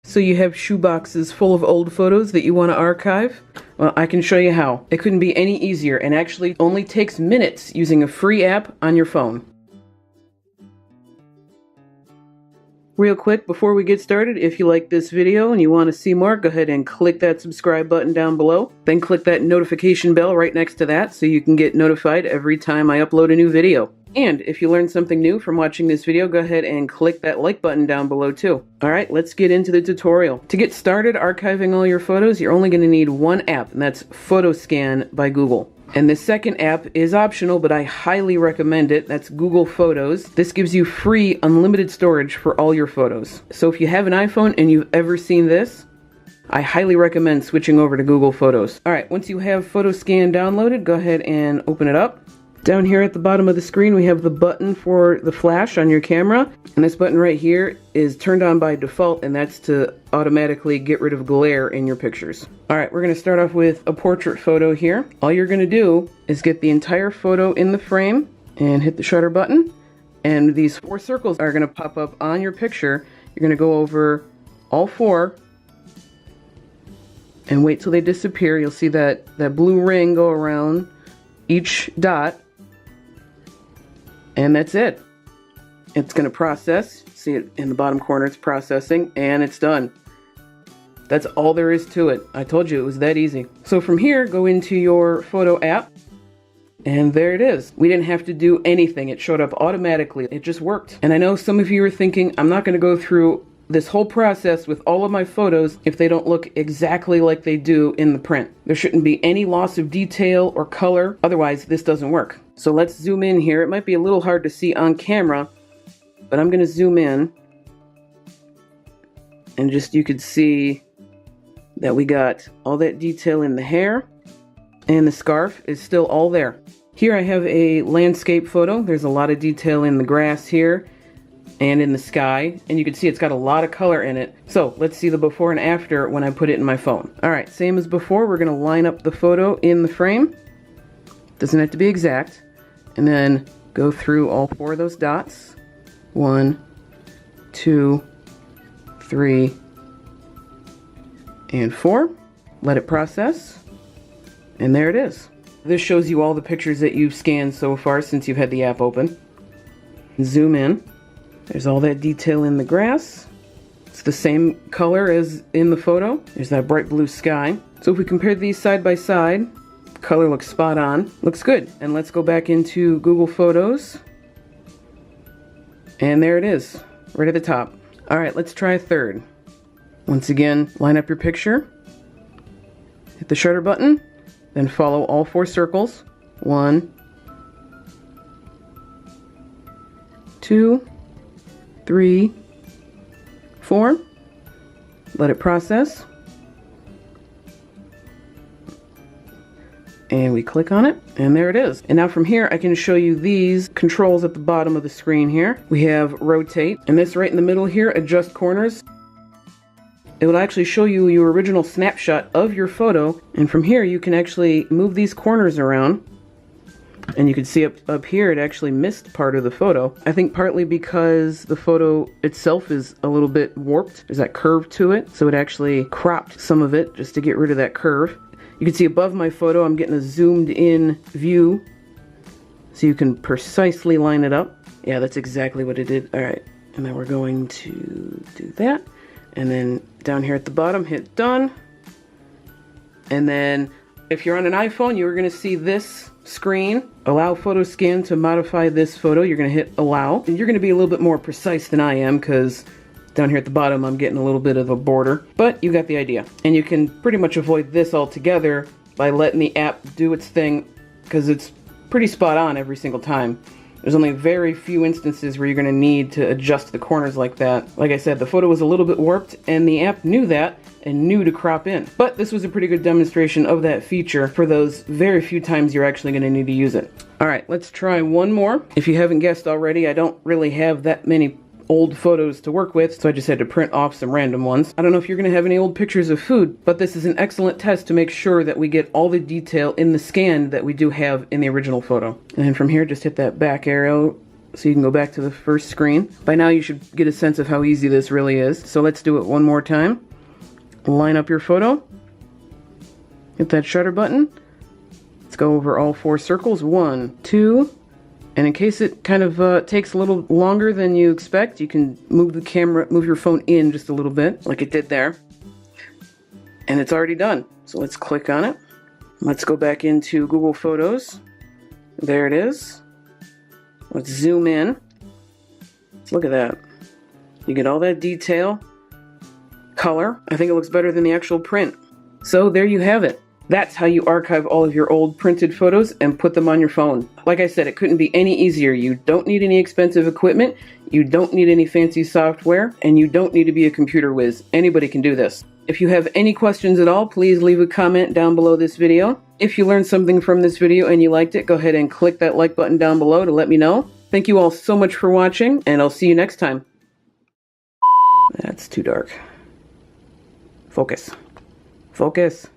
So you have shoeboxes full of old photos that you want to archive? Well, I can show you how. It couldn't be any easier, and actually only takes minutes using a free app on your phone. Real quick, before we get started, if you like this video and you want to see more, go ahead and click that subscribe button down below. Then click that notification bell right next to that so you can get notified every time I upload a new video. And if you learned something new from watching this video, go ahead and click that like button down below too. Alright, let's get into the tutorial. To get started archiving all your photos, you're only going to need one app, and that's PhotoScan by Google. And the second app is optional, but I highly recommend it. That's Google Photos. This gives you free, unlimited storage for all your photos. So if you have an iPhone and you've ever seen this, I highly recommend switching over to Google Photos. Alright, once you have PhotoScan downloaded, go ahead and open it up. Down here at the bottom of the screen, we have the button for the flash on your camera. And this button right here is turned on by default, and that's to automatically get rid of glare in your pictures. Alright, we're going to start off with a portrait photo here. All you're going to do is get the entire photo in the frame and hit the shutter button. And these 4 circles are going to pop up on your picture. You're going to go over all 4 and wait till they disappear. You'll see that blue ring go around each dot. And that's it. It's going to process. See it in the bottom corner, it's processing, and it's done. That's all there is to it. I told you it was that easy. So from here, go into your photo app, and there it is. We didn't have to do anything. It showed up automatically. It just worked. And I know some of you are thinking, I'm not going to go through this whole process with all of my photos if they don't look exactly like they do in the print. There shouldn't be any loss of detail or color, otherwise this doesn't work. So let's zoom in here. It might be a little hard to see on camera, but I'm going to zoom in, and just you could see that we got all that detail in the hair, and the scarf is still all there. Here I have a landscape photo. There's a lot of detail in the grass here and in the sky, and you can see it's got a lot of color in it. So let's see the before and after when I put it in my phone. Alright, same as before, we're going to line up the photo in the frame. Doesn't have to be exact. And then go through all 4 of those dots. 1, 2, 3, and 4. Let it process. And there it is. This shows you all the pictures that you've scanned so far since you've had the app open. Zoom in. There's all that detail in the grass. It's the same color as in the photo. There's that bright blue sky. So if we compare these side by side, the color looks spot on. Looks good. And let's go back into Google Photos. And there it is, right at the top. Alright, let's try a third. Once again, line up your picture. Hit the shutter button. Then follow all 4 circles. 1, 2, 3, 4. Let it process. And we click on it, and there it is. And now from here, I can show you these controls at the bottom of the screen here. We have rotate, and this right in the middle here, adjust corners. It will actually show you your original snapshot of your photo, and from here you can actually move these corners around. And you can see up here it actually missed part of the photo. I think partly because the photo itself is a little bit warped. There's that curve to it, so it actually cropped some of it just to get rid of that curve. You can see above my photo I'm getting a zoomed in view so you can precisely line it up. Yeah, that's exactly what it did. Alright, and then we're going to do that. And then down here at the bottom, hit done. And then if you're on an iPhone, you're going to see this screen. Allow PhotoScan to modify this photo. You're going to hit allow. And you're going to be a little bit more precise than I am because down here at the bottom I'm getting a little bit of a border. But you got the idea. And you can pretty much avoid this altogether by letting the app do its thing because it's pretty spot on every single time. There's only very few instances where you're going to need to adjust the corners like that. Like I said, the photo was a little bit warped and the app knew that and knew to crop in. But this was a pretty good demonstration of that feature for those very few times you're actually going to need to use it. Alright, let's try one more. If you haven't guessed already, I don't really have that many old photos to work with, so I just had to print off some random ones. I don't know if you're going to have any old pictures of food, but this is an excellent test to make sure that we get all the detail in the scan that we do have in the original photo. And then from here, just hit that back arrow so you can go back to the first screen. By now you should get a sense of how easy this really is. So let's do it one more time. Line up your photo. Hit that shutter button. Let's go over all 4 circles. 1, 2, and in case it kind of takes a little longer than you expect, you can move your phone in just a little bit, like it did there. And it's already done. So let's click on it. Let's go back into Google Photos. There it is. Let's zoom in. Look at that. You get all that detail, color. I think it looks better than the actual print. So there you have it. That's how you archive all of your old printed photos and put them on your phone. Like I said, it couldn't be any easier. You don't need any expensive equipment, you don't need any fancy software, and you don't need to be a computer whiz. Anybody can do this. If you have any questions at all, please leave a comment down below this video. If you learned something from this video and you liked it, go ahead and click that like button down below to let me know. Thank you all so much for watching, and I'll see you next time. That's too dark. Focus. Focus.